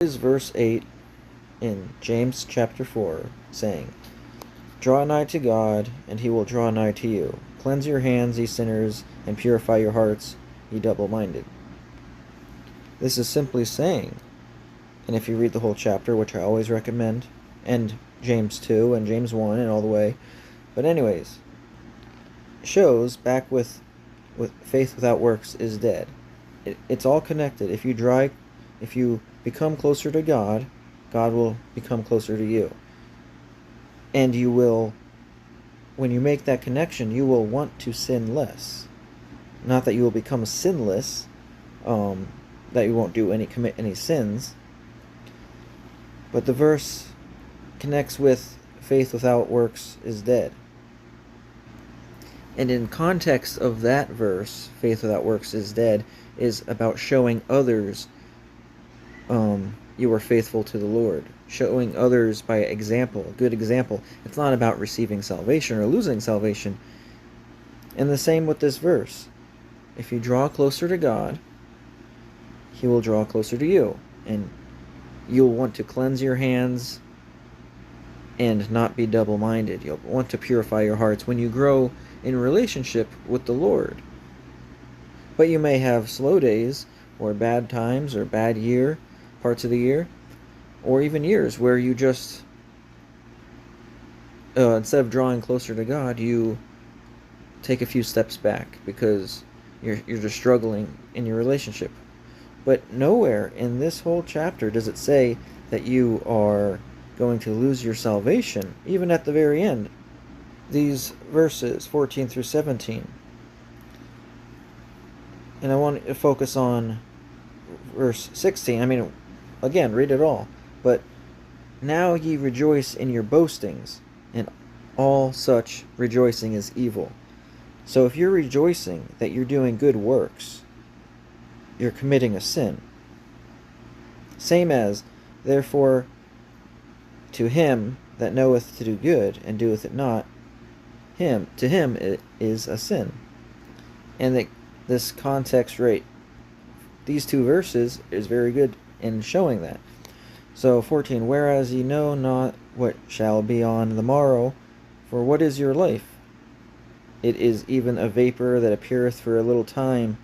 Is verse 8 in James chapter 4, saying, "Draw nigh to God, and he will draw nigh to you. Cleanse your hands, ye sinners, and purify your hearts, ye double-minded." This is simply saying, and if you read the whole chapter, which I always recommend, and James 2 and James 1 and all the way, but anyways, shows back with faith without works is dead. It's all connected. If you become closer to God, God will become closer to you. And you will, when you make that connection, you will want to sin less. Not that you will become sinless, that you won't commit any sins. But the verse connects with faith without works is dead. And in context of that verse, faith without works is dead, is about showing others you are faithful to the Lord. Showing others by example, a good example. It's not about receiving salvation or losing salvation. And the same with this verse. If you draw closer to God, He will draw closer to you. And you'll want to cleanse your hands and not be double-minded. You'll want to purify your hearts when you grow in relationship with the Lord. But you may have slow days, or bad times, or bad parts of the year, or even years where you just, instead of drawing closer to God, you take a few steps back because you're just struggling in your relationship. But nowhere in this whole chapter does it say that you are going to lose your salvation, even at the very end. These verses, 14 through 17. And I want to focus on verse 16. Again, read it all. But now ye rejoice in your boastings, and all such rejoicing is evil. So if you're rejoicing that you're doing good works, you're committing a sin. Same as, therefore, to him that knoweth to do good, and doeth it not, to him it is a sin. And this context these two verses is very good in showing that. So 14, whereas ye know not what shall be on the morrow, for what is your life? It is even a vapor that appeareth for a little time,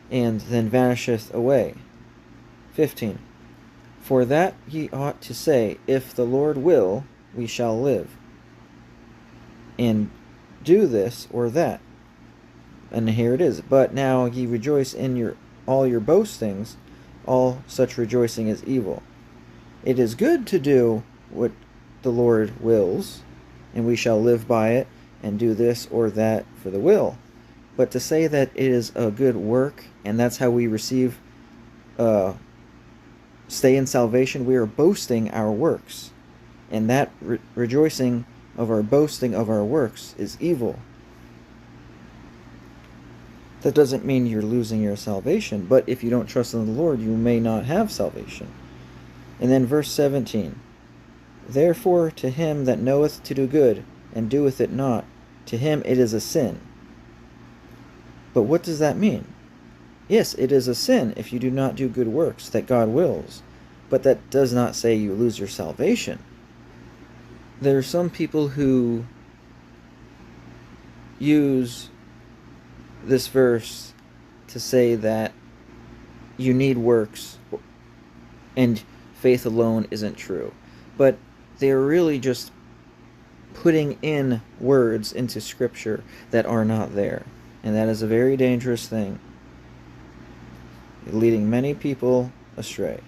and then vanisheth away. 15, for that ye ought to say, if the Lord will, we shall live, and do this or that. And here it is. But now ye rejoice in all your boastings, all such rejoicing is evil. It is good to do what the Lord wills, and we shall live by it, and do this or that for the will. But to say that it is a good work, and that's how we receive, stay in salvation, we are boasting our works. And that rejoicing of our boasting of our works is evil. That doesn't mean you're losing your salvation, but if you don't trust in the Lord, you may not have salvation. And then verse 17, therefore to him that knoweth to do good, and doeth it not, to him it is a sin. But what does that mean? Yes, it is a sin if you do not do good works that God wills, but that does not say you lose your salvation. There are some people who use this verse to say that you need works and faith alone isn't true. But they're really just putting in words into Scripture that are not there. And that is a very dangerous thing, leading many people astray.